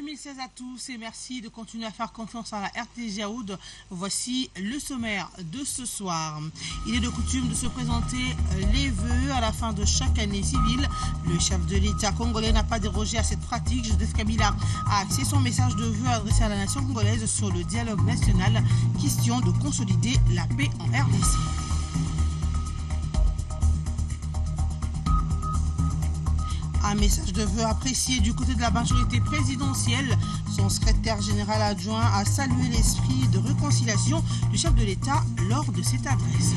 2016 à tous et merci de continuer à faire confiance à la RTG Aoud. Voici le sommaire de ce soir. Il est de coutume de se présenter les vœux à la fin de chaque année civile. Le chef de l'État congolais n'a pas dérogé à cette pratique. Joseph Kabila a axé son message de vœux adressé à la nation congolaise sur le dialogue national, question de consolider la paix en RDC. Un message de vœux apprécié du côté de la majorité présidentielle. Son secrétaire général adjoint a salué l'esprit de réconciliation du chef de l'État lors de cette adresse.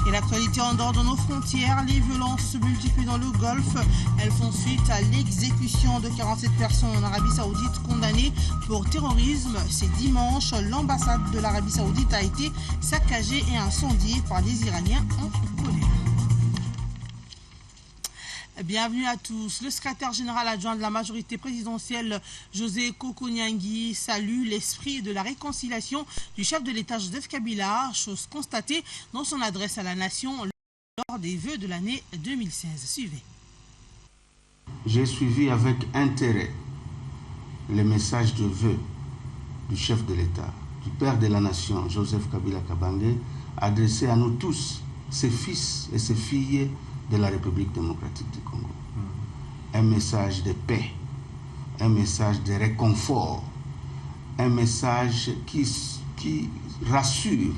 Et l'actualité en dehors de nos frontières, les violences se multiplient dans le Golfe. Elles font suite à l'exécution de 47 personnes en Arabie Saoudite condamnées pour terrorisme. C'est dimanche, l'ambassade de l'Arabie Saoudite a été saccagée et incendiée par des Iraniens en colère. Bienvenue à tous. Le secrétaire général adjoint de la majorité présidentielle, José Kokonyangui, salue l'esprit de la réconciliation du chef de l'État Joseph Kabila, chose constatée dans son adresse à la nation lors des vœux de l'année 2016. Suivez. J'ai suivi avec intérêt les messages de vœux du chef de l'État, du père de la nation, Joseph Kabila Kabange, adressés à nous tous, ses fils et ses filles de la République démocratique du Congo. Un message de paix, un message de réconfort, un message qui rassure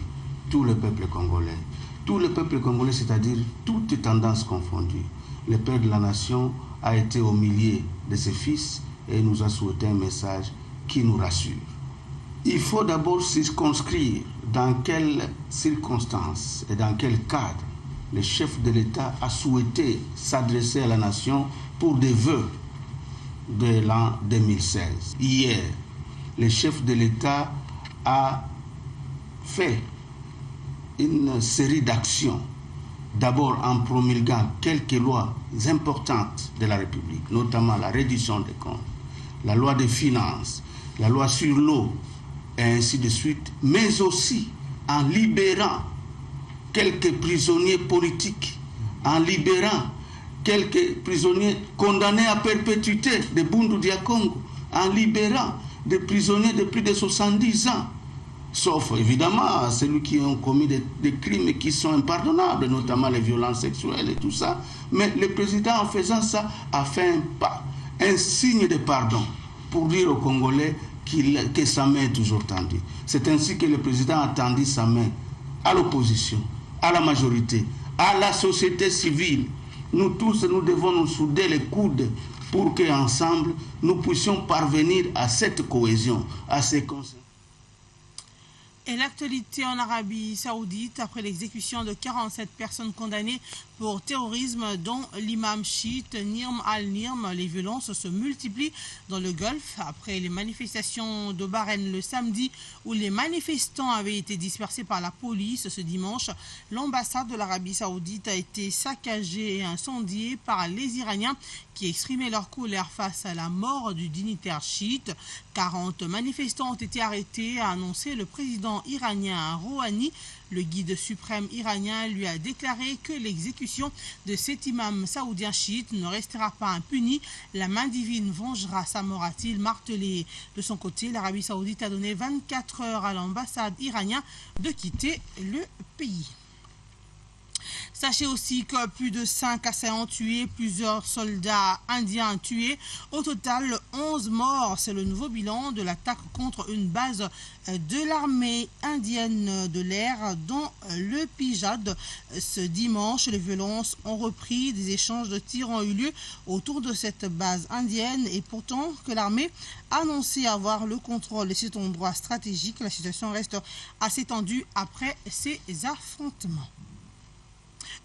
tout le peuple congolais. Tout le peuple congolais, c'est-à-dire toutes tendances confondues. Le père de la nation a été au milieu de ses fils et nous a souhaité un message qui nous rassure. Il faut d'abord circonscrire dans quelles circonstances et dans quel cadre le chef de l'État a souhaité s'adresser à la nation pour des vœux de l'an 2016. Hier, le chef de l'État a fait une série d'actions, d'abord en promulguant quelques lois importantes de la République, notamment la réduction des comptes, la loi des finances, la loi sur l'eau, et ainsi de suite, mais aussi en libérant quelques prisonniers politiques, en libérant quelques prisonniers condamnés à perpétuité de Bundu Dia Congo, en libérant des prisonniers de plus de 70 ans, sauf évidemment celui qui ont commis des crimes qui sont impardonnables, notamment les violences sexuelles et tout ça. Mais le président, en faisant ça, a fait un pas, un signe de pardon pour dire aux Congolais que sa main est toujours tendue. C'est ainsi que le président a tendu sa main à l'opposition, à la majorité, à la société civile. Nous tous, nous devons nous souder les coudes pour qu'ensemble, nous puissions parvenir à cette cohésion, à ces consensus. Et l'actualité en Arabie Saoudite, après l'exécution de 47 personnes condamnées pour terrorisme, dont l'imam chiite Nirm al-Nirm, les violences se multiplient dans le Golfe. Après les manifestations de Bahreïn le samedi, où les manifestants avaient été dispersés par la police ce dimanche, l'ambassade de l'Arabie Saoudite a été saccagée et incendiée par les Iraniens qui exprimaient leur colère face à la mort du dignitaire chiite. 40 manifestants ont été arrêtés, a annoncé le président iranien Rouhani. Le guide suprême iranien lui a déclaré que l'exécution de cet imam saoudien chiite ne restera pas impunie. La main divine vengera sa mort, a-t-il martelé. De son côté, l'Arabie Saoudite a donné 24 heures à l'ambassade iranienne de quitter le pays. Sachez aussi que plus de 5 assaillants tués, plusieurs soldats indiens tués. Au total, 11 morts. C'est le nouveau bilan de l'attaque contre une base de l'armée indienne de l'air dans le Pijad. Ce dimanche, les violences ont repris. Des échanges de tirs ont eu lieu autour de cette base indienne. Et pourtant que l'armée a annoncé avoir le contrôle de cet endroit stratégique, la situation reste assez tendue après ces affrontements.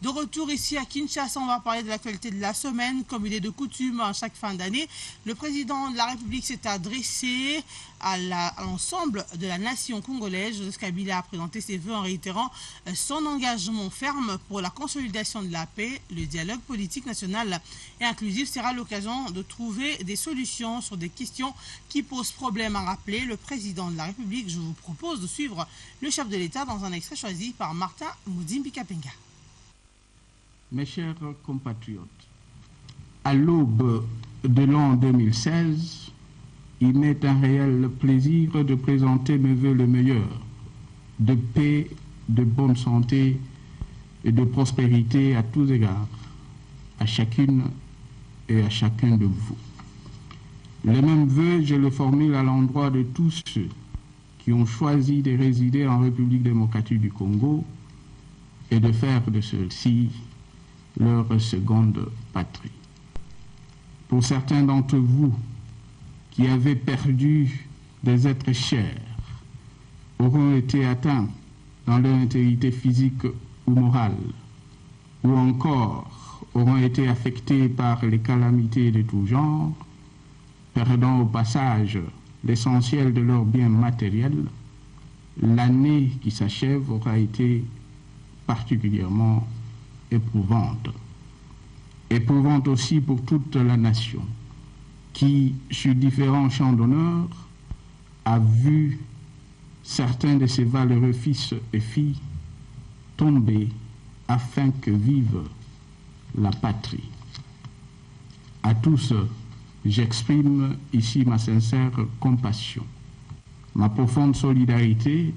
De retour ici à Kinshasa, on va parler de l'actualité de la semaine. Comme il est de coutume à chaque fin d'année, le président de la République s'est adressé à l'ensemble de la nation congolaise. Joseph Kabila a présenté ses vœux en réitérant son engagement ferme pour la consolidation de la paix. Le dialogue politique national et inclusif sera l'occasion de trouver des solutions sur des questions qui posent problème, a rappelé le président de la République. Je vous propose de suivre le chef de l'État dans un extrait choisi par Martin Moudimbi-Kapenga. Mes chers compatriotes, à l'aube de l'an 2016, il m'est un réel plaisir de présenter mes vœux le meilleur, de paix, de bonne santé et de prospérité à tous égards, à chacune et à chacun de vous. Les mêmes vœux, je les formule à l'endroit de tous ceux qui ont choisi de résider en République démocratique du Congo et de faire de celle-ci leur seconde patrie. Pour certains d'entre vous qui avaient perdu des êtres chers, auront été atteints dans leur intégrité physique ou morale, ou encore auront été affectés par les calamités de tout genre, perdant au passage l'essentiel de leurs biens matériels, l'année qui s'achève aura été particulièrement éprouvante. Éprouvante aussi pour toute la nation, qui, sur différents champs d'honneur, a vu certains de ses valeureux fils et filles tomber afin que vive la patrie. À tous, j'exprime ici ma sincère compassion, ma profonde solidarité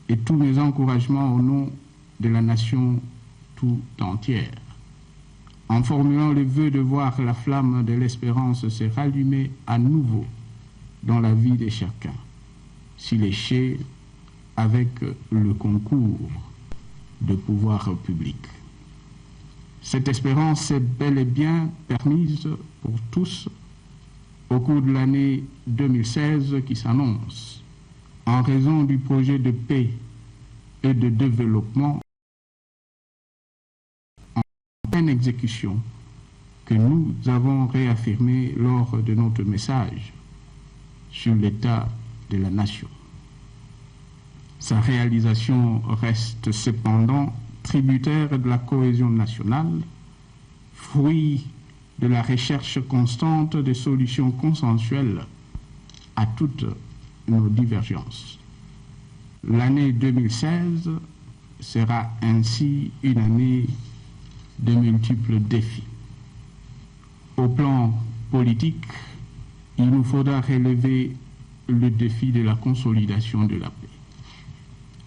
et tous mes encouragements au nom de la nation tout entière, en formulant le vœu de voir la flamme de l'espérance se rallumer à nouveau dans la vie de chacun, s'il est ché avec le concours de pouvoir public. Cette espérance est bel et bien permise pour tous au cours de l'année 2016 qui s'annonce, en raison du projet de paix et de développement en pleine exécution que nous avons réaffirmé lors de notre message sur l'état de la nation. Sa réalisation reste cependant tributaire de la cohésion nationale, fruit de la recherche constante de solutions consensuelles à toutes nos divergences. L'année 2016 sera ainsi une année de multiples défis. Au plan politique, il nous faudra relever le défi de la consolidation de la paix.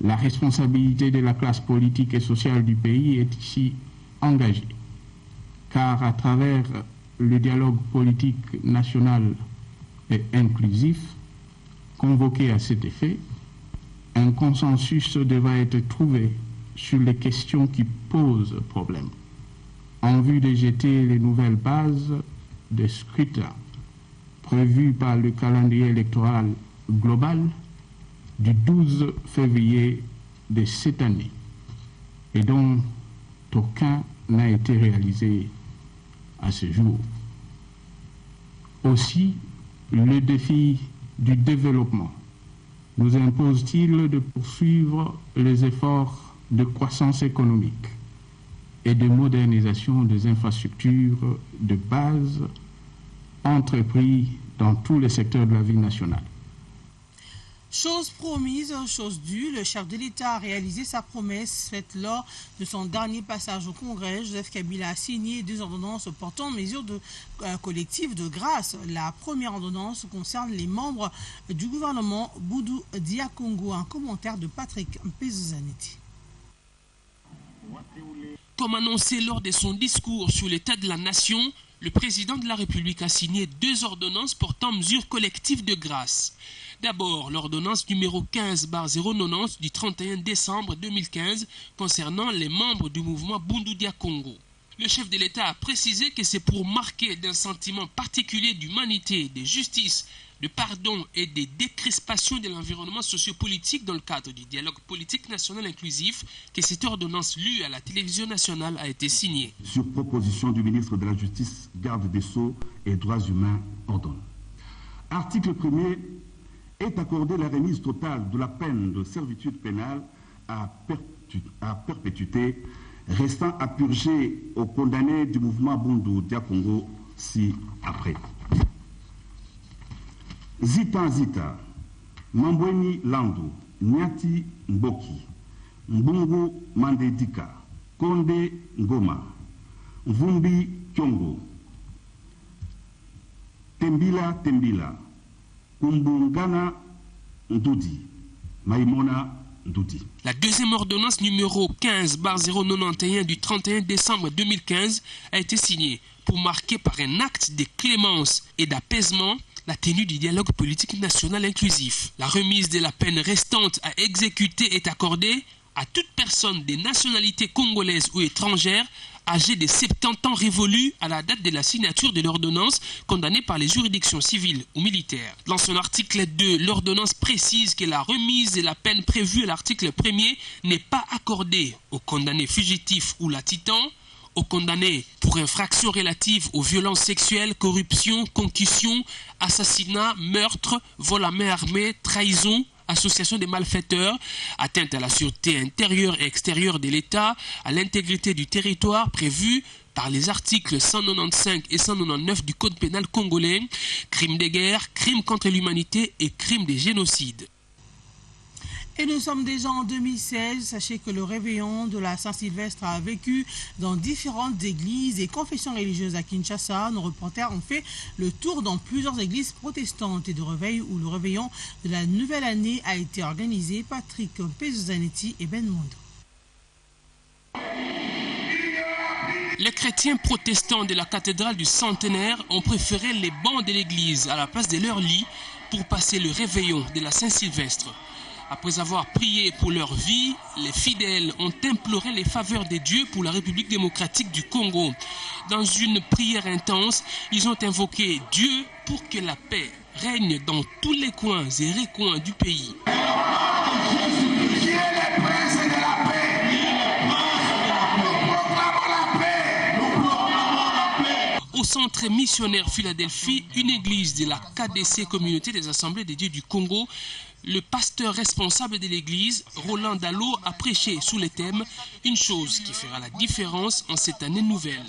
La responsabilité de la classe politique et sociale du pays est ici engagée, car à travers le dialogue politique national et inclusif, convoqué à cet effet, un consensus devra être trouvé sur les questions qui posent problème, en vue de jeter les nouvelles bases de scrutin prévues par le calendrier électoral global du 12 février de cette année, et dont aucun n'a été réalisé à ce jour. Aussi, le défi du développement nous impose-t-il de poursuivre les efforts de croissance économique et de modernisation des infrastructures de base entrepris dans tous les secteurs de la vie nationale. Chose promise, chose due, le chef de l'État a réalisé sa promesse faite lors de son dernier passage au Congrès. Joseph Kabila a signé 2 ordonnances portant mesures collectives de grâce. La première ordonnance concerne les membres du gouvernement Boudou Dia-Congo. Un commentaire de Patrick Mpezo-Zanetti. Comme annoncé lors de son discours sur l'état de la nation, le président de la République a signé 2 ordonnances portant mesures collectives de grâce. D'abord, l'ordonnance numéro 15/090 du 31 décembre 2015 concernant les membres du mouvement Boudou Dia-Congo. Le chef de l'État a précisé que c'est pour marquer d'un sentiment particulier d'humanité et de justice de pardon et des décrispations de l'environnement sociopolitique dans le cadre du dialogue politique national inclusif que cette ordonnance lue à la télévision nationale a été signée. Sur proposition du ministre de la Justice, garde des Sceaux et droits humains, ordonne. Article 1er est accordé la remise totale de la peine de servitude pénale à perpétuité restant à purger aux condamnés du mouvement Bundu Dia Congo ci-après. Zita Zita, Mambweni Lando, Nyati Mboki, Mbungu Mandedika, Konde Ngoma, Mvumbi Kyongo, Tembila Tembila, Kumbungana Ndudi, Maimona Ndudi. La deuxième ordonnance numéro 15/091 du 31 décembre 2015 a été signée pour marquer par un acte de clémence et d'apaisement la tenue du dialogue politique national inclusif. La remise de la peine restante à exécuter est accordée à toute personne de nationalité congolaise ou étrangère âgée de 70 ans révolus à la date de la signature de l'ordonnance condamnée par les juridictions civiles ou militaires. Dans son article 2, l'ordonnance précise que la remise de la peine prévue à l'article 1er n'est pas accordée aux condamnés fugitifs ou latitants, aux condamnés pour infractions relatives aux violences sexuelles, corruption, concussion, assassinat, meurtre, vol à main armée, trahison, association des malfaiteurs, atteinte à la sûreté intérieure et extérieure de l'État, à l'intégrité du territoire prévu par les articles 195 et 199 du Code pénal congolais, crimes de guerre, crimes contre l'humanité et crimes de génocide. Et nous sommes déjà en 2016. Sachez que le réveillon de la Saint-Sylvestre a vécu dans différentes églises et confessions religieuses à Kinshasa. Nos reporters ont fait le tour dans plusieurs églises protestantes et de réveil où le réveillon de la nouvelle année a été organisé. Patrick Pezozanetti et Ben Mondo. Les chrétiens protestants de la cathédrale du Centenaire ont préféré les bancs de l'église à la place de leur lit pour passer le réveillon de la Saint-Sylvestre. Après avoir prié pour leur vie, les fidèles ont imploré les faveurs de Dieu pour la République démocratique du Congo. Dans une prière intense, ils ont invoqué Dieu pour que la paix règne dans tous les coins et recoins du pays. Au centre missionnaire Philadelphie, une église de la KDC, Communauté des Assemblées de Dieu du Congo, le pasteur responsable de l'église, Roland Dallot, a prêché sous le thème « Une chose qui fera la différence en cette année nouvelle ».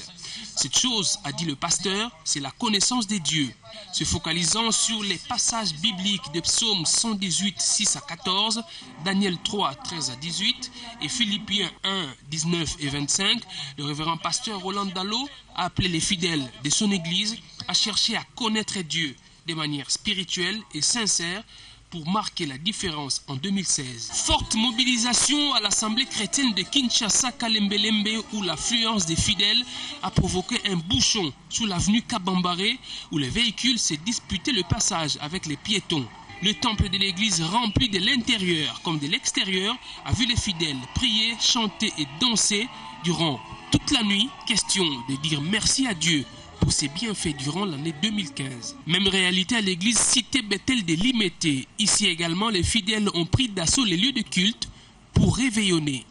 Cette chose, a dit le pasteur, c'est la connaissance des dieux. Se focalisant sur les passages bibliques de Psaume 118, 6 à 14, Daniel 3, 13 à 18 et Philippiens 1, 19 et 25, le révérend pasteur Roland Dallot a appelé les fidèles de son église à chercher à connaître Dieu de manière spirituelle et sincère pour marquer la différence en 2016. Forte mobilisation à l'Assemblée chrétienne de Kinshasa Kalembelembe où l'affluence des fidèles a provoqué un bouchon sous l'avenue Kabambare où les véhicules s'est disputé le passage avec les piétons. Le temple de l'église rempli de l'intérieur comme de l'extérieur a vu les fidèles prier, chanter et danser durant toute la nuit. Question de dire merci à Dieu pour ses bienfaits durant l'année 2015. Même réalité à l'église Cité Bethel de Limete. Ici également, les fidèles ont pris d'assaut les lieux de culte pour réveillonner.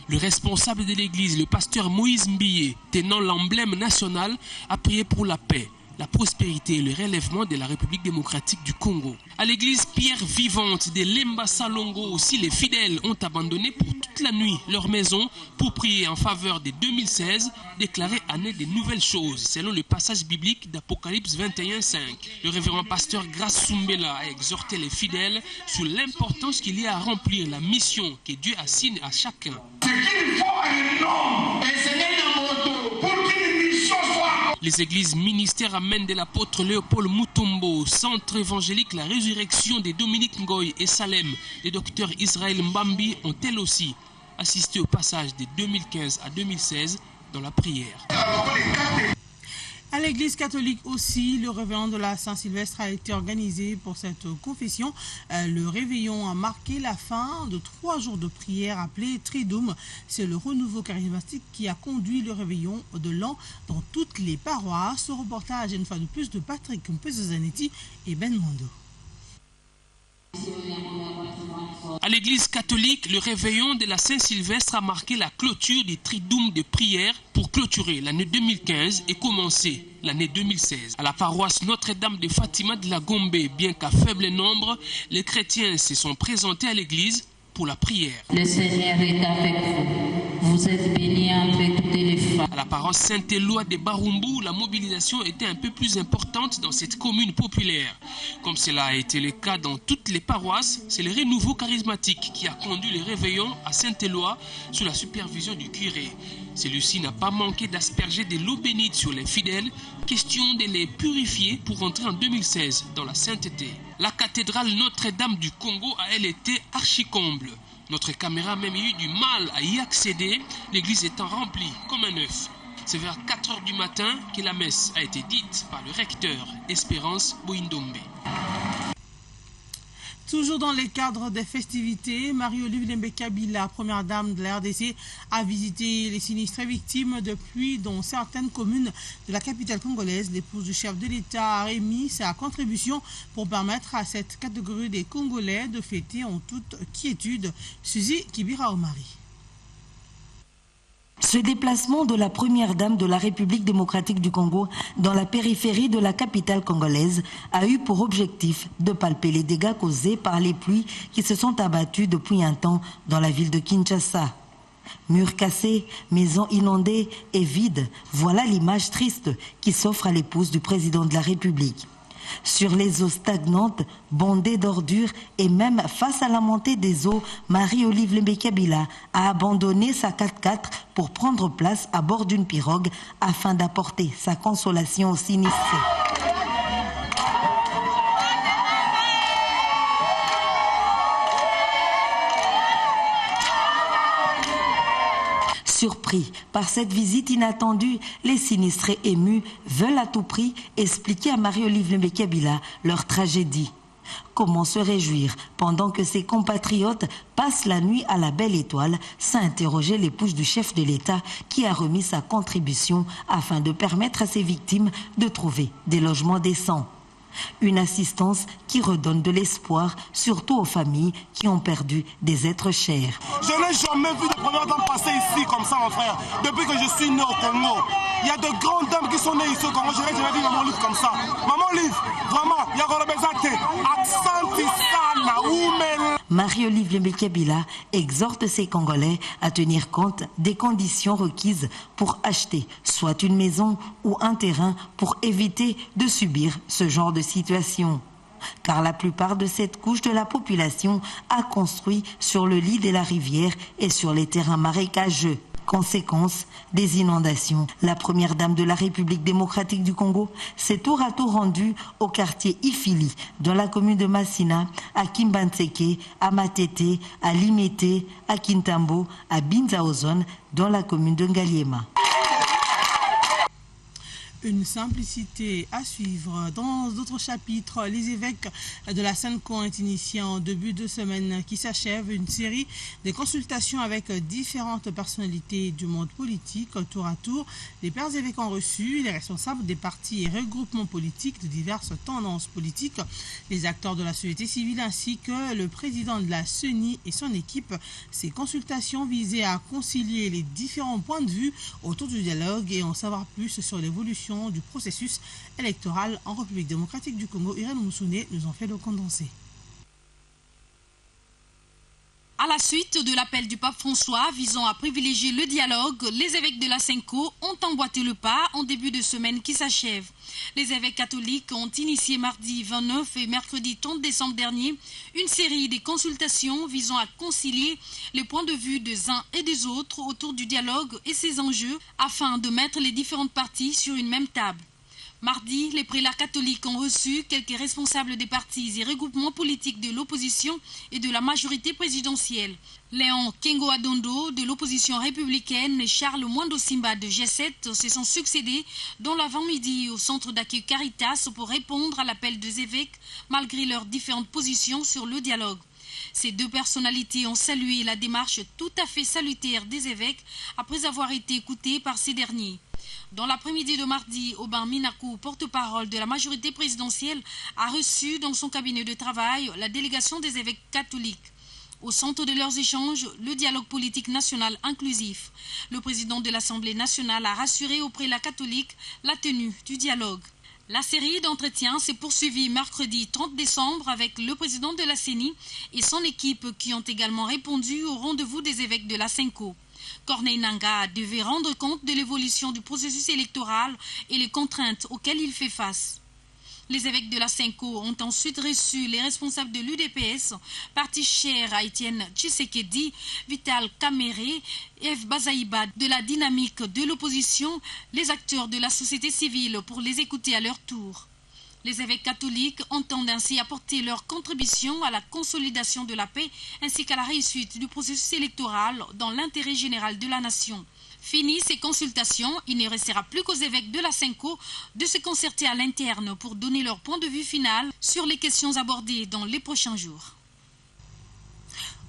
Le responsable de l'église, le pasteur Moïse Mbiye, tenant l'emblème national, a prié pour la paix, la prospérité et le relèvement de la République démocratique du Congo. À l'église Pierre Vivante de Lemba Salongo aussi, les fidèles ont abandonné pour toute la nuit leur maison pour prier en faveur de 2016, déclarée année de nouvelles choses, selon le passage biblique d'Apocalypse 21:5. Le révérend pasteur Grace Sumbela a exhorté les fidèles sur l'importance qu'il y a à remplir la mission que Dieu assigne à chacun. Les églises ministères amènent de l'apôtre Léopold Mutombo, centre évangélique La Résurrection de Dominique Ngoy et Salem, les docteurs Israël Mbambi ont elles aussi assisté au passage de 2015 à 2016 dans la prière. À l'église catholique aussi, le réveillon de la Saint-Sylvestre a été organisé pour cette confession. Le réveillon a marqué la fin de 3 jours de prière appelés Triduum. C'est le renouveau charismatique qui a conduit le réveillon de l'an dans toutes les paroisses. Ce reportage, une fois de plus, de Patrick Mpezo Zanetti et Ben Mondo. À l'église catholique, le réveillon de la Saint-Sylvestre a marqué la clôture des triduums de prière pour clôturer l'année 2015 et commencer l'année 2016. À la paroisse Notre-Dame de Fatima de la Gombe, bien qu'à faible nombre, les chrétiens se sont présentés à l'église pour la prière. Le Seigneur est avec vous. Vous êtes bénie entre toutes les femmes. À la paroisse Saint-Éloi de Barumbu, la mobilisation était un peu plus importante dans cette commune populaire. Comme cela a été le cas dans toutes les paroisses, c'est le renouveau charismatique qui a conduit les réveillons à Saint-Éloi sous la supervision du curé. Celui-ci n'a pas manqué d'asperger de l'eau bénite sur les fidèles, question de les purifier pour entrer en 2016 dans la sainteté. La cathédrale Notre-Dame du Congo a elle été archi-comble. Notre caméra a même eu du mal à y accéder, l'église étant remplie comme un œuf. C'est vers 4 h du matin que la messe a été dite par le recteur Espérance Boindombe. Toujours dans les cadres des festivités, Marie-Olive Lembe-Kabila, première dame de la RDC, a visité les sinistres victimes de pluie dans certaines communes de la capitale congolaise. L'épouse du chef de l'État a remis sa contribution pour permettre à cette catégorie des Congolais de fêter en toute quiétude. Suzy Kibira-Omari. Ce déplacement de la première dame de la République démocratique du Congo dans la périphérie de la capitale congolaise a eu pour objectif de palper les dégâts causés par les pluies qui se sont abattues depuis un temps dans la ville de Kinshasa. Murs cassés, maisons inondées et vides, voilà l'image triste qui s'offre à l'épouse du président de la République. Sur les eaux stagnantes, bondées d'ordures et même face à la montée des eaux, Marie-Olive Lembe-Kabila a abandonné sa 4x4 pour prendre place à bord d'une pirogue afin d'apporter sa consolation aux sinistrés. Surpris par cette visite inattendue, les sinistrés émus veulent à tout prix expliquer à Marie-Olive Lembe-Kabila leur tragédie. Comment se réjouir pendant que ses compatriotes passent la nuit à la belle étoile, s'est interrogé l'épouse du chef de l'État qui a remis sa contribution afin de permettre à ses victimes de trouver des logements décents. Une assistance qui redonne de l'espoir, surtout aux familles qui ont perdu des êtres chers. Je n'ai jamais vu de première dame passer ici comme ça, mon frère, depuis que je suis né au Congo. Il y a de grandes dames qui sont nées ici au Congo. Je n'ai jamais vu Maman Olive comme ça. Maman Olive, vraiment, il y a Marie-Olive Lembe-Kabila exhorte ses Congolais à tenir compte des conditions requises pour acheter soit une maison ou un terrain pour éviter de subir ce genre de situation. Car la plupart de cette couche de la population a construit sur le lit de la rivière et sur les terrains marécageux. Conséquence des inondations. La première dame de la République démocratique du Congo s'est tour à tour rendue au quartier Ifili, dans la commune de Massina, à Kimbanseke, à Matete, à Limete, à Kintambo, à Binzaozone, dans la commune de Ngaliema. Une simplicité à suivre. Dans d'autres chapitres, les évêques de la Sainte-Co ont initié en début de semaine qui s'achève une série de consultations avec différentes personnalités du monde politique. Tour à tour, les pères évêques ont reçu les responsables des partis et regroupements politiques de diverses tendances politiques, les acteurs de la société civile ainsi que le président de la CENI et son équipe. Ces consultations visaient à concilier les différents points de vue autour du dialogue et en savoir plus sur l'évolution du processus électoral en République démocratique du Congo. Irène Moussouné nous en fait le condensé. À la suite de l'appel du pape François visant à privilégier le dialogue, les évêques de la Sainte-Co ont emboîté le pas en début de semaine qui s'achève. Les évêques catholiques ont initié mardi 29 et mercredi 30 décembre dernier une série de consultations visant à concilier les points de vue des uns et des autres autour du dialogue et ses enjeux afin de mettre les différentes parties sur une même table. Mardi, les prélats catholiques ont reçu quelques responsables des partis et regroupements politiques de l'opposition et de la majorité présidentielle. Léon Kengo-Adondo de l'opposition républicaine et Charles Mwando Simba de G7 se sont succédés dans l'avant-midi au centre d'accueil Caritas pour répondre à l'appel des évêques malgré leurs différentes positions sur le dialogue. Ces deux personnalités ont salué la démarche tout à fait salutaire des évêques après avoir été écoutés par ces derniers. Dans l'après-midi de mardi, Aubin Minakou, porte-parole de la majorité présidentielle, a reçu dans son cabinet de travail la délégation des évêques catholiques. Au centre de leurs échanges, le dialogue politique national inclusif. Le président de l'Assemblée nationale a rassuré auprès de la catholique la tenue du dialogue. La série d'entretiens s'est poursuivie mercredi 30 décembre avec le président de la CENI et son équipe qui ont également répondu au rendez-vous des évêques de la Senko. Corneille Nangaa devait rendre compte de l'évolution du processus électoral et les contraintes auxquelles il fait face. Les évêques de la Senko ont ensuite reçu les responsables de l'UDPS, parti cher à Étienne Tshisekedi, Vital Kamere, Eve Bazaïba de la dynamique de l'opposition, les acteurs de la société civile pour les écouter à leur tour. Les évêques catholiques entendent ainsi apporter leur contribution à la consolidation de la paix ainsi qu'à la réussite du processus électoral dans l'intérêt général de la nation. Fini ces consultations, il ne restera plus qu'aux évêques de la Senko de se concerter à l'interne pour donner leur point de vue final sur les questions abordées dans les prochains jours.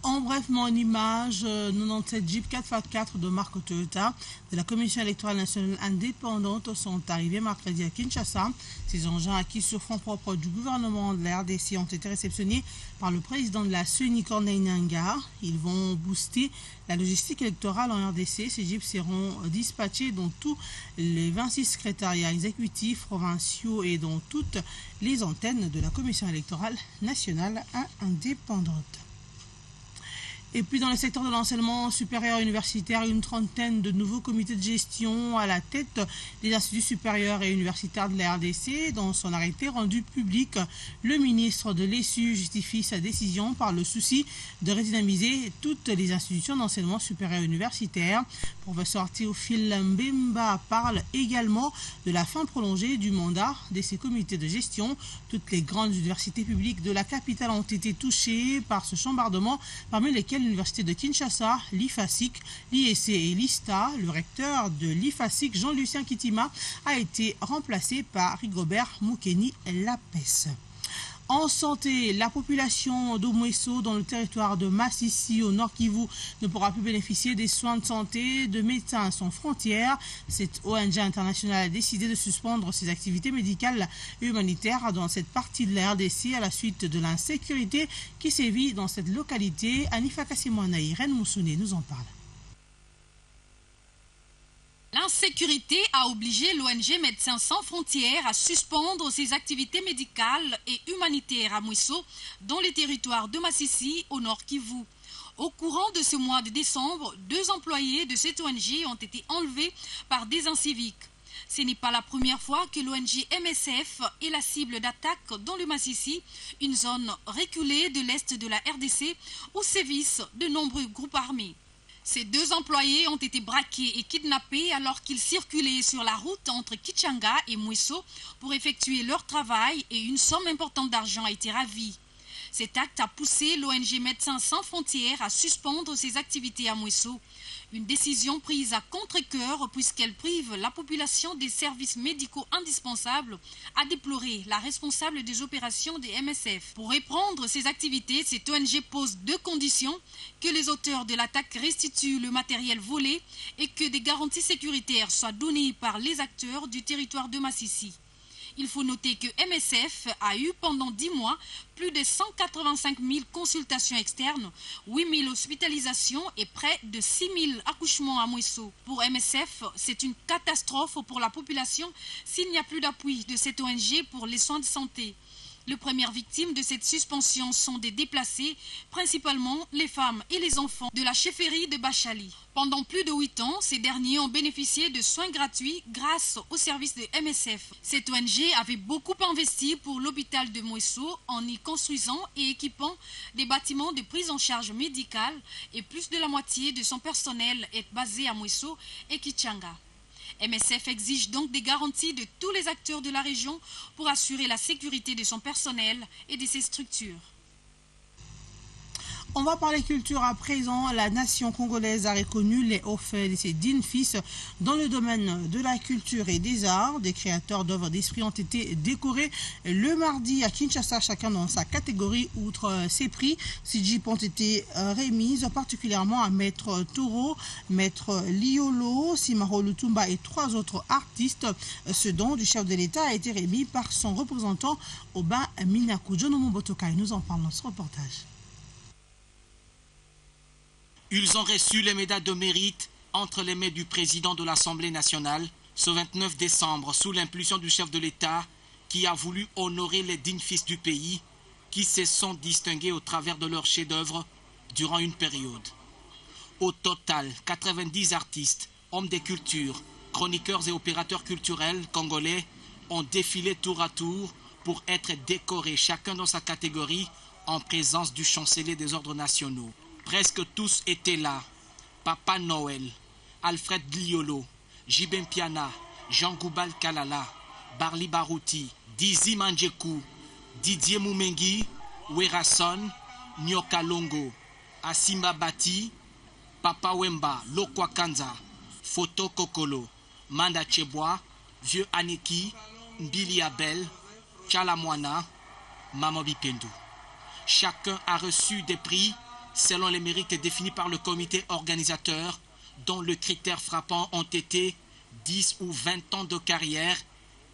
En bref, en image, 97 Jeep 4x4 de marque Toyota de la Commission électorale nationale indépendante sont arrivés mercredi à Kinshasa. Ces engins acquis sur fonds propres du gouvernement de la RDC ont été réceptionnés par le président de la CENI, Corneille Nangaa. Ils vont booster la logistique électorale en RDC. Ces Jeeps seront dispatchés dans tous les 26 secrétariats exécutifs provinciaux et dans toutes les antennes de la Commission électorale nationale indépendante. Et puis dans le secteur de l'enseignement supérieur universitaire, une trentaine de nouveaux comités de gestion à la tête des instituts supérieurs et universitaires de la RDC. Dans son arrêté rendu public, le ministre de l'ESU justifie sa décision par le souci de redynamiser toutes les institutions d'enseignement supérieur universitaire. Professeur Théophile Mbemba parle également de la fin prolongée du mandat de ces comités de gestion. Toutes les grandes universités publiques de la capitale ont été touchées par ce chambardement, parmi lesquelles l'Université de Kinshasa, l'IFASIC, l'IEC et l'ISTA. Le recteur de l'IFASIC, Jean-Lucien Kitima, a été remplacé par Rigobert Moukeni Lapes. En santé, la population d'Omweso dans le territoire de Massissi au Nord Kivu ne pourra plus bénéficier des soins de santé de Médecins sans frontières. Cette ONG internationale a décidé de suspendre ses activités médicales et humanitaires dans cette partie de la RDC à la suite de l'insécurité qui sévit dans cette localité. Anifa Kassimwana et Irène Moussouné nous en parlent. L'insécurité a obligé l'ONG Médecins sans frontières à suspendre ses activités médicales et humanitaires à Mweso, dans les territoires de Massissi, au Nord Kivu. Au courant de ce mois de décembre, 2 employés de cette ONG ont été enlevés par des inciviques. Ce n'est pas la première fois que l'ONG MSF est la cible d'attaque dans le Massissi, une zone reculée de l'est de la RDC où sévissent de nombreux groupes armés. Ces 2 employés ont été braqués et kidnappés alors qu'ils circulaient sur la route entre Kichanga et Mweso pour effectuer leur travail et une somme importante d'argent a été ravie. Cet acte a poussé l'ONG Médecins sans frontières à suspendre ses activités à Mweso. Une décision prise à contre-cœur puisqu'elle prive la population des services médicaux indispensables, a déploré la responsable des opérations des MSF. Pour reprendre ses activités, cette ONG pose 2 conditions: que les auteurs de l'attaque restituent le matériel volé et que des garanties sécuritaires soient données par les acteurs du territoire de Massissi. Il faut noter que MSF a eu pendant 10 mois plus de 185 000 consultations externes, 8 000 hospitalisations et près de 6 000 accouchements à Mweso. Pour MSF, c'est une catastrophe pour la population s'il n'y a plus d'appui de cette ONG pour les soins de santé. Les premières victimes de cette suspension sont des déplacés, principalement les femmes et les enfants de la chefferie de Bachali. Pendant plus de 8 ans, ces derniers ont bénéficié de soins gratuits grâce au service de MSF. Cette ONG avait beaucoup investi pour l'hôpital de Mweso en y construisant et équipant des bâtiments de prise en charge médicale et plus de la moitié de son personnel est basé à Mweso et Kichanga. MSF exige donc des garanties de tous les acteurs de la région pour assurer la sécurité de son personnel et de ses structures. On va parler culture à présent. La nation congolaise a reconnu les hauts faits de ses dignes fils dans le domaine de la culture et des arts. Des créateurs d'œuvres d'esprit ont été décorés le mardi à Kinshasa, chacun dans sa catégorie. Outre ces prix, 6 jeeps ont été remises, particulièrement à Maître Toro, Maître Liolo, Simaro Lutumba et 3 autres artistes. Ce don du chef de l'État a été remis par son représentant Oba Minaku. John Mobotokai nous en parle dans ce reportage. Ils ont reçu les médailles de mérite entre les mains du président de l'Assemblée nationale ce 29 décembre sous l'impulsion du chef de l'État qui a voulu honorer les dignes fils du pays qui se sont distingués au travers de leurs chefs-d'œuvre durant une période. Au total, 90 artistes, hommes des cultures, chroniqueurs et opérateurs culturels congolais ont défilé tour à tour pour être décorés chacun dans sa catégorie en présence du chancelier des ordres nationaux. Presque tous étaient là. Papa Noël, Alfred Liolo, Jibem Piana, Jean Goubal Kalala, Barli Barouti, Dizi Manjekou, Didier Moumengi, Werason, Nyoka Longo, Asimba Bati, Papa Wemba, Lokwa Kanza, Foto Kokolo, Manda Chebois, Vieux Aniki, Mbili Abel, Chalamwana, Maman Bipendou. Chacun a reçu des prix selon les mérites définis par le comité organisateur, dont le critère frappant ont été 10 ou 20 ans de carrière,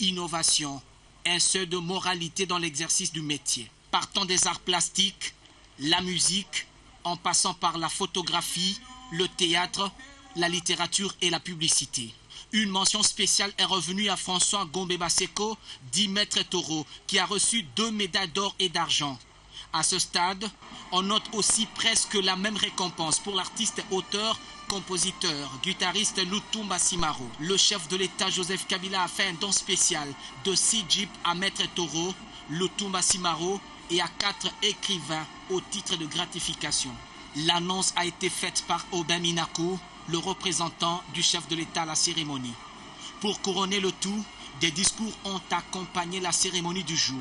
innovation, un seuil de moralité dans l'exercice du métier. Partant des arts plastiques, la musique, en passant par la photographie, le théâtre, la littérature et la publicité. Une mention spéciale est revenue à François Gombe Baseko, dit Maître Toro, qui a reçu 2 médailles d'or et d'argent. À ce stade, on note aussi presque la même récompense pour l'artiste auteur, compositeur, guitariste Lutumba Simaro. Le chef de l'État Joseph Kabila a fait un don spécial de 6 jeeps à Maître Toro, Lutumba Simaro et à 4 écrivains au titre de gratification. L'annonce a été faite par Oba Minaku, le représentant du chef de l'État à la cérémonie. Pour couronner le tout, des discours ont accompagné la cérémonie du jour.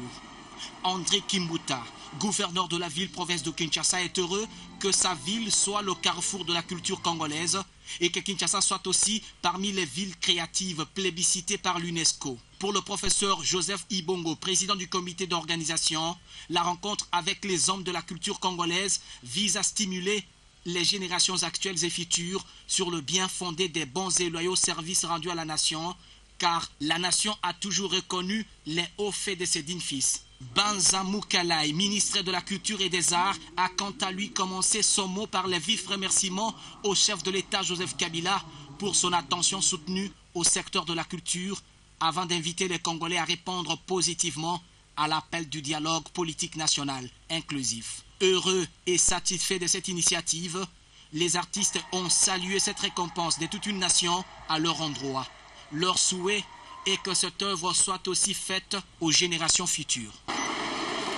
André Kimbuta, gouverneur de la ville-province de Kinshasa, est heureux que sa ville soit le carrefour de la culture congolaise et que Kinshasa soit aussi parmi les villes créatives plébiscitées par l'UNESCO. Pour le professeur Joseph Ibongo, président du comité d'organisation, la rencontre avec les hommes de la culture congolaise vise à stimuler les générations actuelles et futures sur le bien fondé des bons et loyaux services rendus à la nation, car la nation a toujours reconnu les hauts faits de ses dignes fils. Banza Moukalai, ministre de la Culture et des Arts, a quant à lui commencé son mot par les vifs remerciements au chef de l'État Joseph Kabila pour son attention soutenue au secteur de la culture, avant d'inviter les Congolais à répondre positivement à l'appel du dialogue politique national inclusif. Heureux et satisfaits de cette initiative, les artistes ont salué cette récompense de toute une nation à leur endroit. Leur souhait est que cette œuvre soit aussi faite aux générations futures.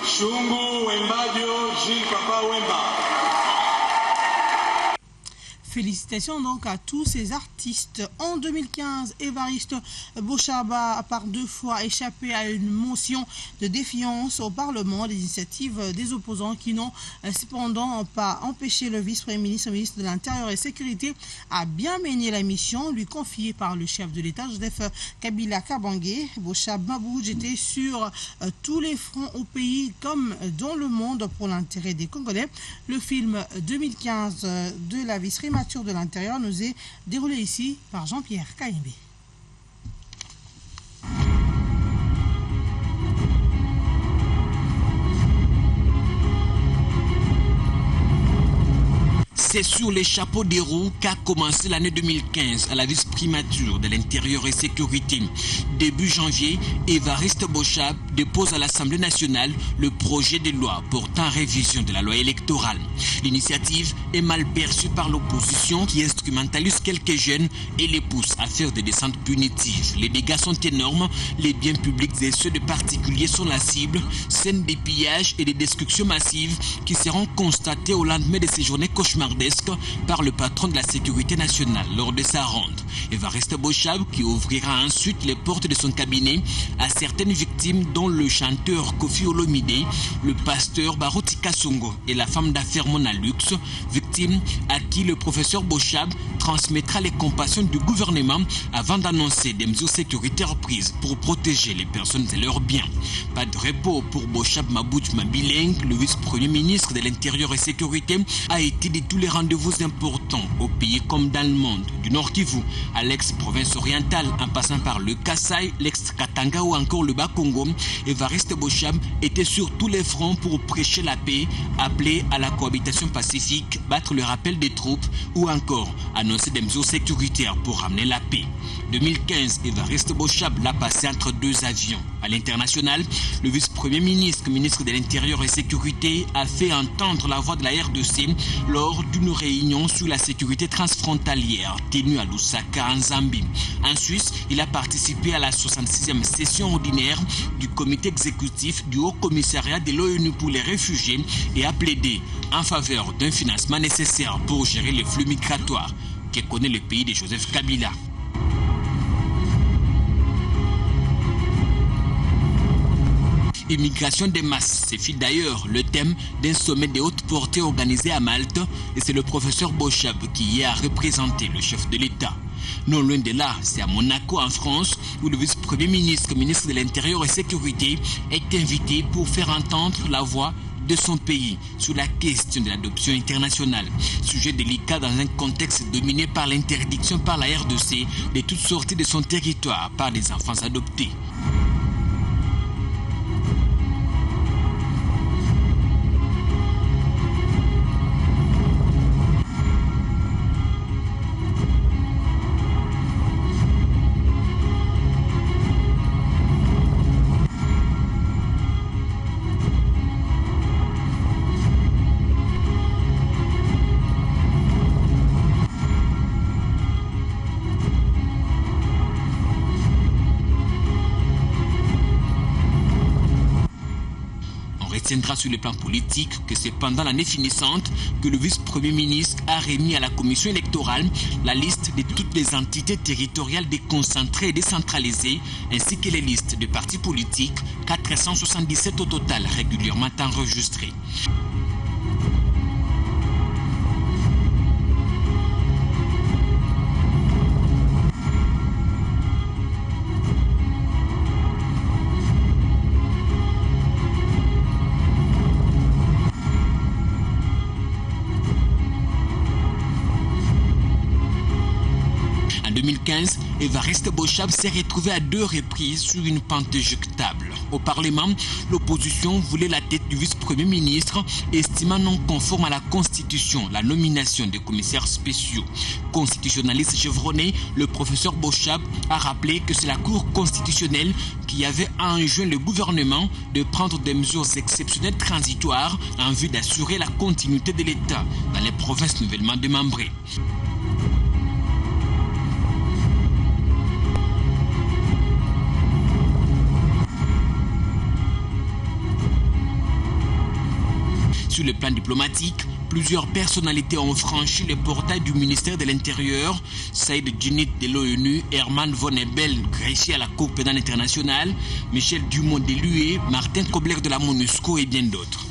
Shungu Wembadio, Gilles Papa Wemba. Félicitations donc à tous ces artistes. En 2015, Évariste Boshaba a par 2 fois échappé à une motion de défiance au Parlement, des initiatives des opposants qui n'ont cependant pas empêché le vice-premier ministre, ministre de l'Intérieur et Sécurité, à bien mener la mission lui confiée par le chef de l'État, Joseph Kabila Kabange. Boshaba bouge était sur tous les fronts au pays comme dans le monde pour l'intérêt des Congolais. Le film 2015 de la vice-primature de l'Intérieur nous est déroulé ici par Jean-Pierre Kaïmbé. C'est sur les chapeaux des roues qu'a commencé l'année 2015 à la vice-primature de l'Intérieur et Sécurité. Début janvier, Évariste Boshab dépose à l'Assemblée nationale le projet de loi portant révision de la loi électorale. L'initiative est mal perçue par l'opposition qui instrumentalise quelques jeunes et les pousse à faire des descentes punitives. Les dégâts sont énormes, les biens publics et ceux de particuliers sont la cible, scènes de pillage et de destruction massive qui seront constatées au lendemain de ces journées cauchemardesques rocambolesque par le patron de la sécurité nationale lors de sa ronde. Évariste Bochab qui ouvrira ensuite les portes de son cabinet à certaines victimes dont le chanteur Kofi Olomide, le pasteur Baruti Kasongo et la femme d'affaires Mona Lux, victimes à qui le professeur Bochab transmettra les compassions du gouvernement avant d'annoncer des mesures sécuritaires prises pour protéger les personnes et leurs biens. Pas de repos pour Bochab Mabout Mabileng, le vice-premier ministre de l'Intérieur et Sécurité, a été de tous les rendez-vous importants au pays comme dans le monde, du Nord Kivu à l'ex-province orientale en passant par le Kasaï, l'ex-Katanga ou encore le Bas-Congo. Évariste Bochab était sur tous les fronts pour prêcher la paix, appeler à la cohabitation pacifique, battre le rappel des troupes ou encore annoncer des mesures sécuritaires pour ramener la paix. 2015, Évariste Bochab l'a passé entre deux avions. À l'international, le vice-premier ministre, ministre de l'Intérieur et Sécurité, a fait entendre la voix de la RDC lors d'une réunion sur la sécurité transfrontalière tenue à Lusaka, en Zambie. En Suisse, il a participé à la 66e session ordinaire du comité exécutif du Haut Commissariat de l'ONU pour les réfugiés et a plaidé en faveur d'un financement nécessaire pour gérer les flux migratoires que connaît le pays de Joseph Kabila. Immigration des masses, c'est fut d'ailleurs le thème d'un sommet de haute portée organisé à Malte et c'est le professeur Bochab qui y a représenté le chef de l'État. Non loin de là, c'est à Monaco en France où le vice-premier ministre, ministre de l'Intérieur et Sécurité est invité pour faire entendre la voix de son pays sur la question de l'adoption internationale. Sujet délicat dans un contexte dominé par l'interdiction par la RDC de toutes sorties de son territoire par des enfants adoptés. Tiendra sur le plan politique que c'est pendant l'année finissante que le vice-premier ministre a remis à la commission électorale la liste de toutes les entités territoriales déconcentrées et décentralisées ainsi que les listes de partis politiques, 477 au total régulièrement enregistrés. En 2015, Évariste Bochab s'est retrouvé à 2 reprises sur une pente éjectable. Au Parlement, l'opposition voulait la tête du vice-premier ministre, estimant non conforme à la Constitution la nomination des commissaires spéciaux. Constitutionnaliste chevronné, le professeur Bochab a rappelé que c'est la Cour constitutionnelle qui avait enjoint le gouvernement de prendre des mesures exceptionnelles transitoires en vue d'assurer la continuité de l'État dans les provinces nouvellement démembrées. Sur le plan diplomatique, plusieurs personnalités ont franchi le portail du ministère de l'Intérieur. Saïd Djinit de l'ONU, Herman Von Ebel, greffier à la Cour pénale internationale, Michel Dumont de l'UE, Martin Kobler de la MONUSCO et bien d'autres.